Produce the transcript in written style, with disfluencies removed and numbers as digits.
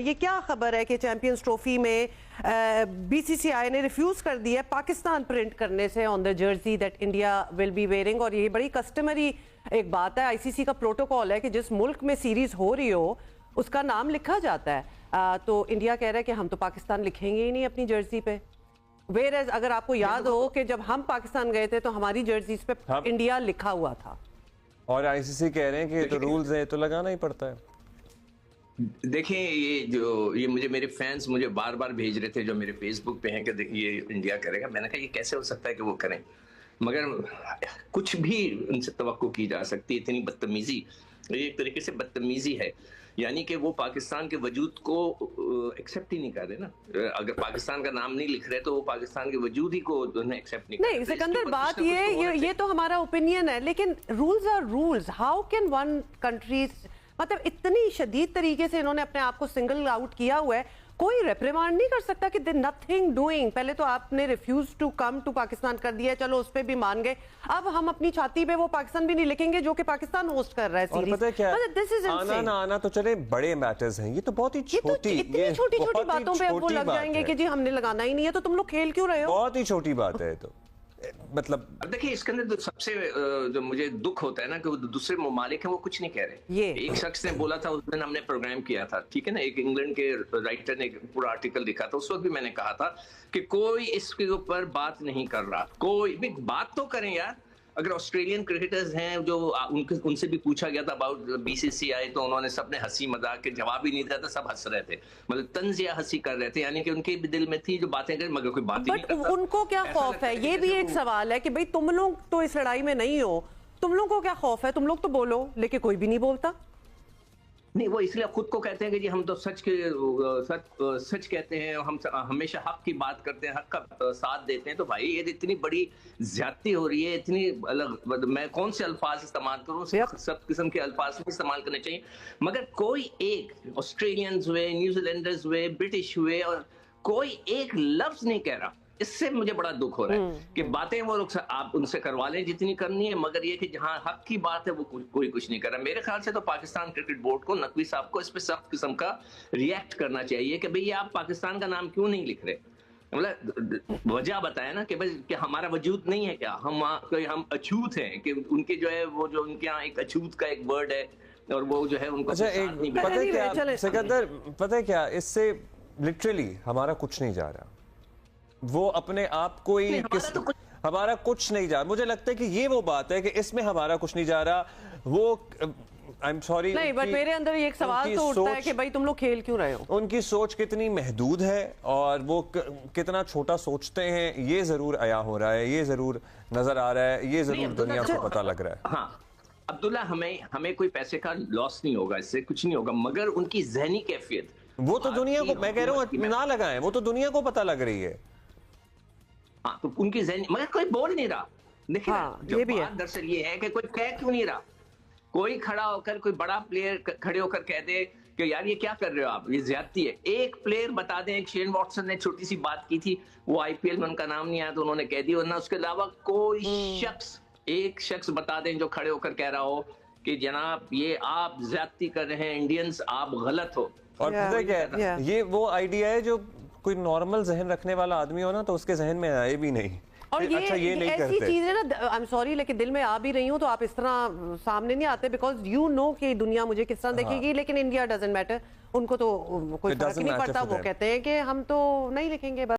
یہ کیا خبر ہے کہ چیمپئنز ٹرافی میں بی سی سی آئی نے ریفیوز کر دیا ہے پاکستان پرنٹ کرنے سے on the jersey that India will be wearing, اور یہ بڑی کسٹمری ایک بات ہے، آئی سی سی کا پروٹوکول ہے کہ جس ملک میں سیریز ہو رہی ہو اس کا نام لکھا جاتا ہے، تو انڈیا کہہ رہا ہے کہ ہم تو پاکستان لکھیں گے ہی نہیں اپنی جرسی پہ. ویئر اگر آپ کو یاد ہو کہ جب ہم پاکستان گئے تھے تو ہماری جرسیز پہ انڈیا لکھا ہوا تھا، اور آئی سی سی کہہ رہے ہیں کہ یہ تو رولز ہیں تو لگانا ہی پڑتا ہے. دیکھیں یہ مجھے میرے فینس مجھے بار بار بھیج رہے تھے جو میرے فیس بک پہ ہیں کہ یہ انڈیا کرے گا. میں نے کہا یہ کیسے ہو سکتا ہے کہ وہ کریں، مگر کچھ بھی ان سے توقع کی جا سکتی. اتنی بدتمیزی، یہ ایک طریقے سے بدتمیزی ہے، یعنی کہ وہ پاکستان کے وجود کو ایکسیپٹ ہی نہیں کر رہے نا. اگر پاکستان کا نام نہیں لکھ رہے تو وہ پاکستان کے وجود ہی کو ایکسیپٹ نہیں کر رہے. نہیں سکندر، بات یہ تو ہمارا اوپینین ہے، لیکن rules are rules. How can one countries, مطلب اتنی شدید طریقے سے انہوں نے اپنے آپ کو سنگل آؤٹ کیا ہوا ہے، کوئی ریپریمانڈ نہیں کر سکتا کہ دے نتھنگ ڈوئنگ. پہلے تو آپ نے refuse to come to Pakistan کر دیا، چلو اس پہ بھی مان گئے، اب ہم اپنی چھاتی پہ وہ پاکستان بھی نہیں لکھیں گے جو کہ پاکستان ہوسٹ کر رہا ہے سیریز. اور پتہ کیا آنا نہ آنا تو چلے بڑے میٹرز ہیں، یہ تو بہت ہی چھوٹی چھوٹی باتوں پہ وہ لگ جائیں گے کہ جی ہم نے لگانا ہی نہیں ہے، تو تم لوگ کھیل کیوں رہے ہو؟ بہت ہی چھوٹی بات ہے. تو مطلب اب دیکھیں اس کے اندر سب سے جو مجھے دکھ ہوتا ہے نا کہ وہ دوسرے ممالک ہیں وہ کچھ نہیں کہہ رہے. ایک شخص نے بولا تھا، اس دن ہم نے پروگرام کیا تھا، ٹھیک ہے نا، ایک انگلینڈ کے رائٹر نے پورا آرٹیکل لکھا تھا. اس وقت بھی میں نے کہا تھا کہ کوئی اس کے اوپر بات نہیں کر رہا. کوئی بھی بات تو کریں یار. اگر آسٹریلین کرکٹرز ہیں جو ان سے بھی پوچھا گیا تھا اباؤٹ بی سی سی آئی، تو انہوں نے سب نے ہنسی مذاق کے جواب ہی نہیں دیا تھا، سب ہنس رہے تھے، مطلب طنز یا ہنسی کر رہے تھے، یعنی کہ ان کے بھی دل میں تھی جو باتیں کریں مگر کوئی بات ہی نہیں کرتا. ان کو کیا خوف ہے؟ یہ بھی ایک سوال ہے کہ بھئی تم لوگ تو اس لڑائی میں نہیں ہو، تم لوگوں کو کیا خوف ہے؟ تم لوگ تو بولو، لیکن کوئی بھی نہیں بولتا. نہیں، وہ اس لیے خود کو کہتے ہیں کہ جی ہم تو سچ کہتے ہیں، ہم ہمیشہ حق کی بات کرتے ہیں، حق کا ساتھ دیتے ہیں. تو بھائی یہ اتنی بڑی زیادتی ہو رہی ہے، اتنی الگ، میں کون سے الفاظ استعمال کروں؟ سب قسم کے الفاظ نہیں استعمال کرنے چاہیے، مگر کوئی ایک آسٹریلینز ہوئے، نیوزی لینڈرز ہوئے، برٹش ہوئے، اور کوئی ایک لفظ نہیں کہہ رہا. اس سے مجھے بڑا دکھ ہو رہا ہے کہ باتیں وہ لوگ آپ ان سے کروا لیں جتنی کرنی ہے، مگر یہ کہ جہاں حق کی بات ہے وہ کوئی کچھ نہیں کر رہا. میرے خیال سے تو پاکستان کرکٹ بورڈ کو، نقوی صاحب کو اس پہ سخت قسم کا ریئیکٹ کرنا چاہیے کہ بھئی آپ پاکستان کا نام کیوں نہیں لکھ رہے. مطلب وجہ بتایا نا کہ ہمارا وجود نہیں ہے کیا، ہم اچھوت ہیں، کہ ان کے جو ہے وہ جو ان کے یہاں ایک اچھوت کا ایک ورڈ ہے، اور وہ جو ہے ان کو ساتھ نہیں. پتہ کیا سکندر، پتہ کیا اس سے لٹرلی ہمارا کچھ نہیں جا رہا، وہ اپنے آپ کو ہی ہمارا کچھ نہیں جا رہا. مجھے لگتا ہے کہ یہ وہ بات ہے کہ اس میں ہمارا کچھ نہیں جا رہا. وہ I'm sorry، نہیں، بٹ میرے اندر ایک سوال تو اٹھتا ہے کہ بھائی تم لوگ کھیل کیوں رہے ہو؟ ان کی سوچ کتنی محدود ہے اور وہ کتنا چھوٹا سوچتے ہیں، یہ ضرور عیاں ہو رہا ہے، یہ ضرور نظر آ رہا ہے، یہ ضرور دنیا کو پتہ لگ رہا ہے. ہاں عبداللہ، ہمیں کوئی پیسے کا لاس نہیں ہوگا، اس سے کچھ نہیں ہوگا، مگر ان کی ذہنی کیفیت وہ تو دنیا کو، میں کہہ رہا ہوں نہ لگائیں، وہ تو دنیا کو پتہ لگ رہی ہے. ہاں تو ان کی ذہنی، مگر کوئی بول نہیں رہا. دیکھیں بات دراصل یہ ہے کہ کوئی کہہ کیوں نہیں رہا. کوئی کھڑا ہو کر، کوئی بڑا پلیئر کھڑے ہو کر کہہ دے کہ یار یہ کیا کر رہے ہو آپ، یہ زیادتی ہے. ایک پلیئر بتا دیں، ایک شین واٹسن نے چھوٹی سی بات کی تھی، وہ آئی پی ایل میں ان کا نام نہیں آیا تو انہوں نے کہہ دی، ورنہ اس کے علاوہ کوئی ایک شخص بتا دیں جو کھڑے ہو کر کہہ رہا ہو کہ جناب یہ آپ زیادتی کر رہے ہیں، انڈینز آپ غلط ہو. اور پتہ کیا ہے، یہ وہ آئیڈیا ہے جو کوئی نارمل ذہن رکھنے والا آدمی ہو نا تو اس کے ذہن میں آئے بھی نہیں. اور یہ ایسی چیزیں نا، I'm sorry لیکن دل میں آ بھی رہی ہوں تو آپ اس طرح سامنے نہیں آتے، بیکاز یو نو کہ دنیا مجھے کس طرح دیکھے گی. لیکن انڈیا ڈزنٹ میٹر، ان کو تو کوئی فرق نہیں پڑتا، وہ کہتے ہیں کہ ہم تو نہیں لکھیں گے بس.